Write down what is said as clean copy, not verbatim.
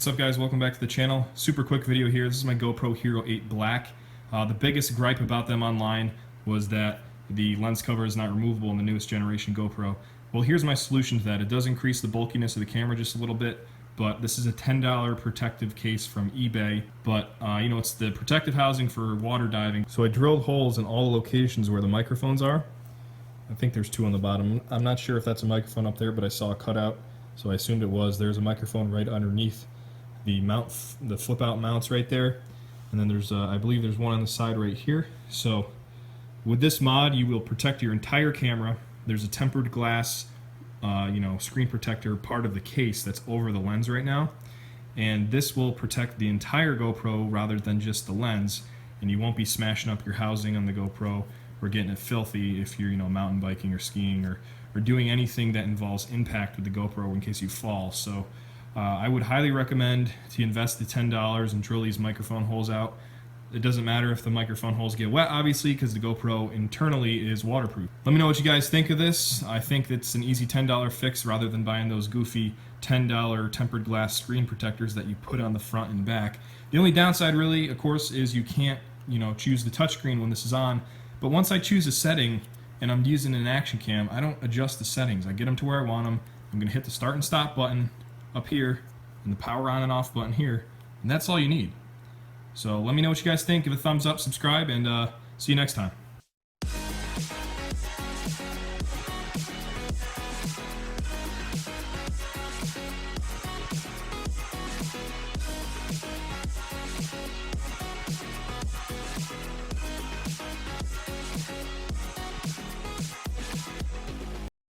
What's up guys, welcome back to the channel. Super quick video here. This is my GoPro Hero 8 Black. The biggest gripe about them online was that the lens cover is not removable in the newest generation GoPro. Well, here's my solution to that. It does increase the bulkiness of the camera just a little bit, but this is a $10 protective case from eBay. But you know, it's the protective housing for water diving. So I drilled holes in all the locations where the microphones are. I think there's two on the bottom. I'm not sure if that's a microphone up there, but I saw a cutout, so I assumed it was. There's a microphone right underneath the flip out mounts right there, and then there's I believe there's one on the side right here. So with this mod you will protect your entire camera. There's a tempered glass screen protector part of the case that's over the lens right now, and this will protect the entire GoPro rather than just the lens, and you won't be smashing up your housing on the GoPro or getting it filthy if you're mountain biking or skiing or doing anything that involves impact with the GoPro in case you fall. So I would highly recommend to invest the $10 and drill these microphone holes out. It doesn't matter if the microphone holes get wet, obviously, because the GoPro internally is waterproof. Let me know what you guys think of this. I think it's an easy $10 fix rather than buying those goofy $10 tempered glass screen protectors that you put on the front and back. The only downside really, of course, is you can't choose the touchscreen when this is on. But once I choose a setting and I'm using an action cam, I don't adjust the settings. I get them to where I want them. I'm going to hit the start and stop button up here and the power on and off button here, and that's all you need. So let me know what you guys think. Give a thumbs up, subscribe, and see you next time.